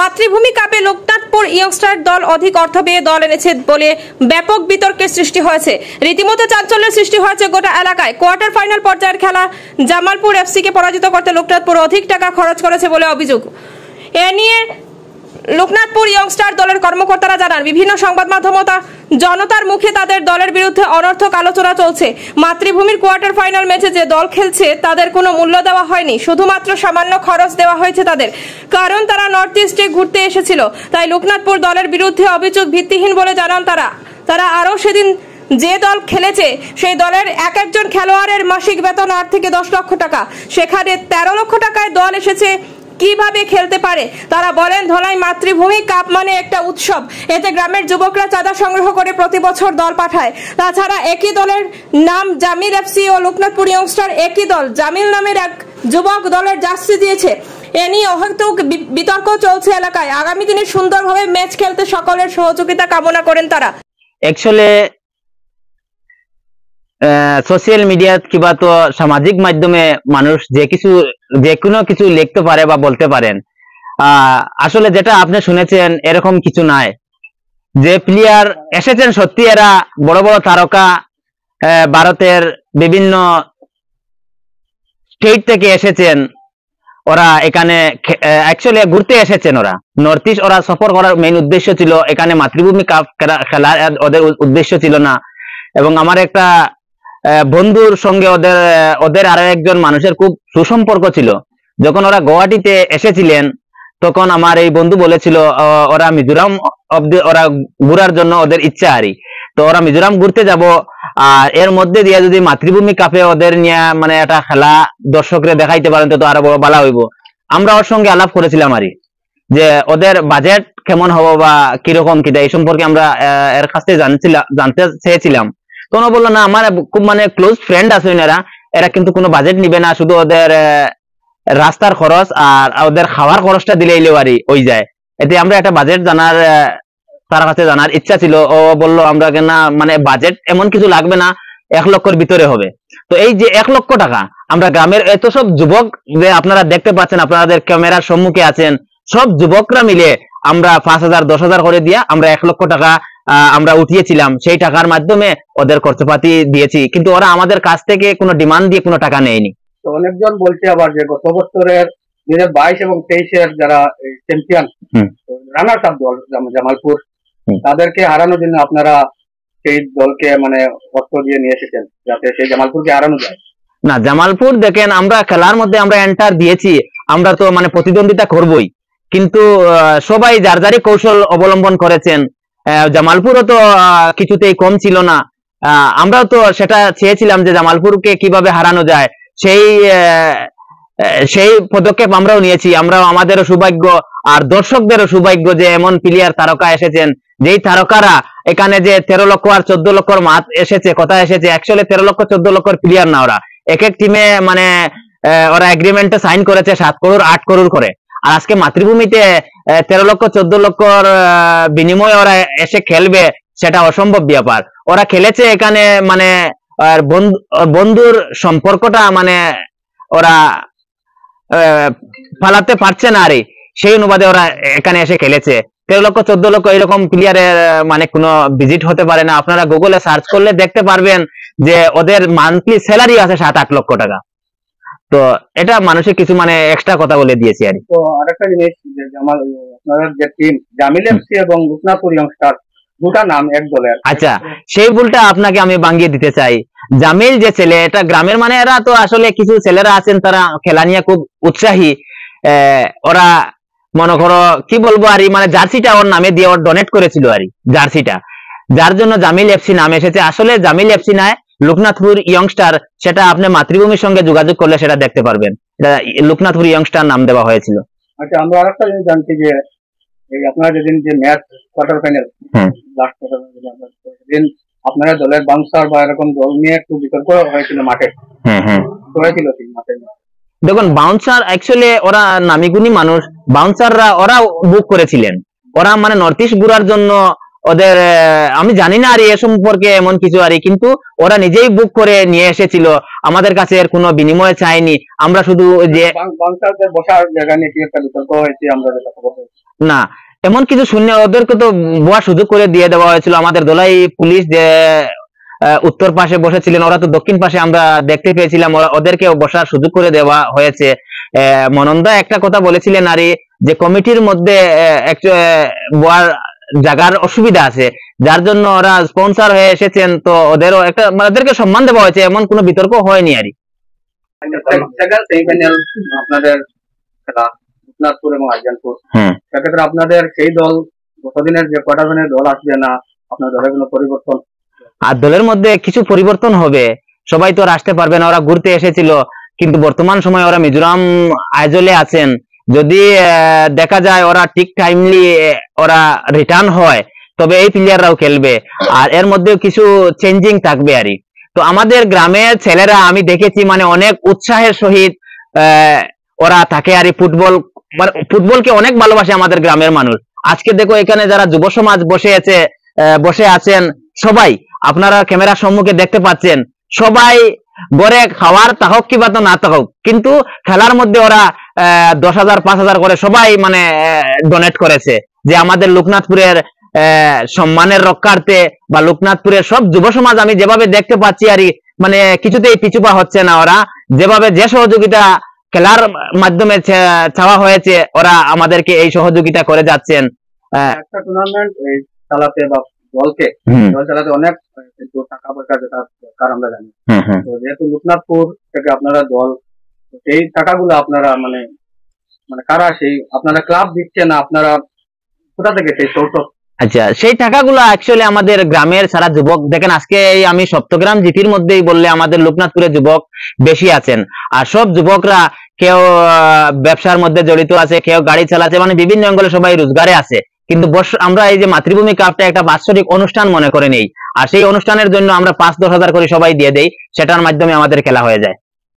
মাতৃভূমি কাপে লোকনাথপুর ইয়ংস্টার দল অধিক অর্থ ব্যয়ে দল এনেছে বলে ব্যাপক বিতর্কের সৃষ্টি হয়েছে। রীতিমতো চাঞ্চল্যের সৃষ্টি হয়েছে গোটা এলাকায়। কোয়ার্টার ফাইনাল পর্যায়ের খেলা জামালপুর এফসিকে পরাজিত করতে লোকনাথপুর অধিক টাকা খরচ করেছে বলে অভিযোগ। এ নিয়ে লোকনাথপুর ইয়ংস্টার দলের কর্মকর্তারা জানান, বিভিন্ন সংবাদ মাধ্যম জনতার মুখে তাদের দলের বিরুদ্ধে অনর্থক আলোচনা চলছে। মাতৃভূমির কোয়ার্টার ফাইনাল ম্যাচে যে দল খেলছে তাদের কোনো মূল্য দেওয়া হয়নি, শুধুমাত্র সামান্য খরচ দেওয়া হয়েছে তাদের, কারণ তারা নর্থ ইস্টে ঘুরতে এসেছিল। তাই লোকনাথপুর দলের বিরুদ্ধে অভিযোগ ভিত্তিহীন বলে জানান তারা আরও সেদিন যে দল খেলেছে সেই দলের এক একজন খেলোয়াড়ের মাসিক বেতন 8 থেকে 10 লক্ষ টাকা, সেখানে 13 লক্ষ টাকায় দল এসেছে, কিভাবে খেলতে পারে? তারা বলেন, ধলাই মাতৃভূমি কাপ মানে একটা উৎসব, এতে গ্রামের যুবকরা চাঁদা সংগ্রহ করে প্রতি বছর দল পাঠায়। তাছাড়া একই দলের নাম জামিল এফসি ও লোকনাথপুর ইয়ংস্টার একই দল, জামিল নামের এক যুবক দলের জার্সি দিয়েছে। এ নিয়ে অহেতুক বিতর্ক চলছে এলাকায়। আগামী দিনে সুন্দরভাবে ম্যাচ খেলতে সকলের সহযোগিতা কামনা করেন তারা। একচুয়ালি সোশ্যাল মিডিয়া কিংবা তো সামাজিক মাধ্যমে মানুষ যে কোনো কিছু লিখতে পারে বা বলতে পারেন। আসলে যেটা আপনি শুনেছেন এরকম কিছু নাই। যে প্লেয়ার এসেছেন সত্যি এরা বড় বড় তারকা, ভারতের বিভিন্ন স্টেট থেকে এসেছেন, ওরা এখানে অ্যাকচুয়ালি ঘুরতে এসেছেন। ওরা নর্থ ইস্ট ওরা সফর করার মেইন উদ্দেশ্য ছিল, এখানে মাতৃভূমি কাপ খেলা ওদের উদ্দেশ্য ছিল না। এবং আমার একটা বন্ধুর সঙ্গে ওদের আরো একজন মানুষের খুব সুসম্পর্ক ছিল। যখন ওরা গুয়াহাটিতে এসেছিলেন তখন আমার এই বন্ধু বলেছিল ওরা মিজোরাম ওরা ঘুরার জন্য ওদের ইচ্ছা আরই, তো ওরা মিজোরাম ঘুরতে যাব, আর এর মধ্যে দিয়ে যদি মাতৃভূমি কাপে ওদের নিয়ে মানে একটা খেলা দর্শকরে দেখাইতে পারেন তো আরো বড় ভালো হইব। আমরা ওর সঙ্গে আলাপ করেছিলাম আরই, যে ওদের বাজেট কেমন হবো বা কিরকম কিটা এই সম্পর্কে আমরা এর কাছে জানতে চেয়েছিলাম। তো ওরা বললো, না আমার খুব মানে ক্লোজ ফ্রেন্ড আছে এরা কিন্তু কোনো বাজেট নিবে না, শুধু ওদের রাস্তার খরচ আর ওদের খাওয়ার খরচটা দিলেই আরই হয়ে যায়। এতে আমরা একটা বাজেট তার কাছে জানার ইচ্ছা ছিল। ও বললো, আমরা না মানে বাজেট এমন কিছু লাগবে না, 1 লক্ষের ভিতরে হবে। তো এই যে 1 লক্ষ টাকা আমরা গ্রামের এত সব যুবক যে আপনারা দেখতে পাচ্ছেন, আপনাদের ক্যামেরার সম্মুখে আছেন, সব যুবকরা মিলে আমরা 5,000 10,000 করে দিয়া আমরা 1 লক্ষ টাকা আমরা উঠিয়েছিলাম। সেই টাকার মাধ্যমে ওদের খরচপাতি দিয়েছি, কিন্তু ওরা আমাদের কাছ থেকে কোনো ডিমান্ড দিয়ে কোনো টাকা নেয়নি। তো অনেকজন বলছে আবার যে গত বছরের 2022 এবং 23-এর যারা চ্যাম্পিয়ন রানার্স আপ দল জামালপুর, তাদেরকে হারানোর জন্য আপনারা সেই দলকে মানে অর্থ দিয়ে নিয়ে এসেছেন যাতে সেই জামালপুরকে হারানো যায়। না, জামালপুর দেখেন আমরা খেলার মধ্যে আমরা এন্টার দিয়েছি, আমরা তো মানে প্রতিদ্বন্দ্বিতা করবই, কিন্তু সবাই যার যারই কৌশল অবলম্বন করেছেন। জামালপুরও তো কিছুতেই কম ছিল না। আমরাও তো সেটা চেয়েছিলাম যে জামালপুরকে কিভাবে হারানো যায়, সেই পদক্ষেপ আমরাও নিয়েছি। আমরাও আমাদেরও সৌভাগ্য আর দর্শকদেরও সৌভাগ্য যে এমন প্লেয়ার তারকা এসেছেন, যেই তারকারা এখানে যে 13 লক্ষ আর 14 লক্ষর মাত এসেছে, কথা এসেছে, অ্যাকচুয়ালি 13 লক্ষ 14 লক্ষর প্লেয়ার না ওরা। এক এক টিমে মানে ওরা এগ্রিমেন্টে সাইন করেছে 7 করোড় 8 করোড় করে। আর আজকে মাতৃভূমিতে 13 লক্ষ 14 লক্ষর বিনিময়ে ওরা এসে খেলবে, সেটা অসম্ভব ব্যাপার। ওরা খেলেছে এখানে মানে বন্ধুর সম্পর্কটা মানে ওরা পালাতে পারছে না আরে, সেই অনুবাদে ওরা এখানে এসে খেলেছে। 13 লক্ষ 14 লক্ষ এরকম প্লেয়ারের মানে কোনো ভিজিট হতে পারে না। আপনারা গুগলে সার্চ করলে দেখতে পারবেন যে ওদের মান্থলি স্যালারি আছে 7-8 লক্ষ টাকা। তো এটা মানুষের কিছু মানে এক্সট্রা কথা বলে দিয়েছি আর। তো আরেকটা জিনিস, যে আপনাদের যে টিম জামিল এফসি এবং লোকনাথপুর ইয়ংস্টার দুটা নাম এক দলের। আচ্ছা, সেই ভুলটা আপনাকে আমি ভাঙিয়ে দিতে চাই। জামিল যে ছেলে, এটা গ্রামের মানে এরা তো আসলে কিছু ছেলেরা আছেন তারা খেলা নিয়ে খুব উৎসাহী। ওরা মনে করো কি বলবো আর মানে জার্সিটা ওর নামে দিয়ে ওর ডোনেট করেছিল আর জার্সিটা, যার জন্য জামিল এফসি নাম এসেছে। আসলে জামিল এফসি নয়, লোকনাথপুর ইয়ংস্টার। সেটা আপনি মাতৃভূমির সঙ্গে যোগাযোগ করলে সেটা দেখতে পারবেন, এটা লোকনাথপুর ইয়ংস্টার নাম দেওয়া হয়েছিল। আচ্ছা, আমরা আরেকটা জিনিস জানছি যে এই আপনারা যেদিন যে match quarter final last quarter final, আপনারা দলের বাউন্সার বা এরকম দল নিয়ে একটু বিতর্ক হয়েছিল মাঠে। হয়েছিল মাঠে। দেখুন, বাউন্সার অ্যাকচুয়ালি ওরা নামিগুনি মানুষ, বাউন্সাররা ওরা বুক করেছিলেন। ওরা মানে নর্থ ইস্ট ঘুরার জন্য ওদের আমি জানি না আর এ সম্পর্কে এমন কিছু আর, কিন্তু ওরা নিজেই বুক করে নিয়ে এসেছিল, আমাদের কাছে এর কোনো বিনিময় চাইনি। আমরা শুধু যে বসার জায়গা নিয়ে কি একটা বিতর্ক হয়েছে, আমরা যেটা খবর পেয়েছি। না, এমন কিছু শুনে ওদেরকে তো বসার সুযোগ করে দিয়ে দেওয়া হয়েছিল। আমাদের দলাই পুলিশ যে উত্তর পাশে বসেছিলেন, ওরা তো দক্ষিণ পাশে আমরা দেখতে পেয়েছিলাম, ওদেরকে বসার সুযোগ করে দেওয়া হয়েছে। মনন্দা একটা কথা বলেছিলেন আর যে কমিটির মধ্যে বসার জায়গার অসুবিধা আছে, যার জন্য ওরা স্পন্সর হয়ে এসেছেন, তো ওদেরও একটা ওদেরকে সম্মান দেওয়া হয়েছে, এমন কোনো বিতর্ক হয়নি আর। আপনাদের খেলা রূপনাথপুর এবং আরজানপুর, সেক্ষেত্রে আপনাদের সেই দল গতদিনের যে কোয়ার্টার দল আসবে না, আপনার দলের কোনো পরিবর্তন? আর দলের মধ্যে কিছু পরিবর্তন হবে, সবাই তো আর আসতে পারবে না, ওরা ঘুরতে এসেছিল, কিন্তু বর্তমান সময়ে ওরা মিজোরাম আইজলে আছেন। যদি দেখা যায় ওরা ঠিক টাইমলি ওরা রিটার্ন হয়, তবে এই প্লেয়াররাও খেলবে, আর এর মধ্যেও কিছু চেঞ্জিং থাকবে আর। তো আমাদের গ্রামের ছেলেরা আমি দেখেছি মানে অনেক উৎসাহের সহিত ওরা থাকে আর ফুটবল, মানে ফুটবলকে অনেক ভালোবাসে আমাদের গ্রামের মানুষ। আজকে দেখো এখানে যারা যুব সমাজ বসে আছেন, সবাই আপনারা ক্যামেরার সম্মুখে দেখতে পাচ্ছেন, সবাই গড়ে খাওয়ার থাকুক কিংবা তো না থাকুক, কিন্তু খেলার মধ্যে ওরা 10,000 5,000 করে সবাই মানে ডোনেট করেছে, যে আমাদের লোকনাথপুরের সম্মানের রক্ষার্থে বা লোকনাথপুরের সব যুব সমাজ আমি যেভাবে দেখতে পাচ্ছি আর মানে কিছুতেই পিছুপা হচ্ছে না। ওরা যেভাবে যে সহযোগিতা খেলার মাধ্যমে চাওয়া হয়েছে, ওরা আমাদেরকে এই সহযোগিতা করে যাচ্ছেন। একটা টুর্নামেন্ট চালাতে বা দলকে চালাতে অনেক টাকা পয়সা যেটা দরকার আমরা জানি। তো যেহেতু লোকনাথপুর থেকে আপনারা দল, সেই টাকাগুলো আপনারা মানে কারা সেই আপনারা ক্লাব দিচ্ছে না, আপনারা কোথা থেকে সেই সোর্স? আচ্ছা, সেই টাকাগুলো অ্যাকচুয়ালি আমাদের গ্রামের সারা যুবক দেখেন, আজকে আমি সপ্তগ্রাম জিপির মধ্যেই বললে আমাদের লোকনাথপুরে যুবক বেশি আছেন, আর সব যুবকরা কেউ ব্যবসার মধ্যে জড়িত আছে, কেউ গাড়ি চালাচ্ছে, মানে বিভিন্ন অঙ্গলে সবাই রোজগারে আছে। কিন্তু আমরা এই যে মাতৃভূমি কাপটা একটা বাৎসরিক অনুষ্ঠান মনে করে নেই, আর সেই অনুষ্ঠানের জন্য আমরা 5-10 হাজার করে সবাই দিয়ে দেই, সেটার মাধ্যমে আমাদের খেলা হয়ে যায়।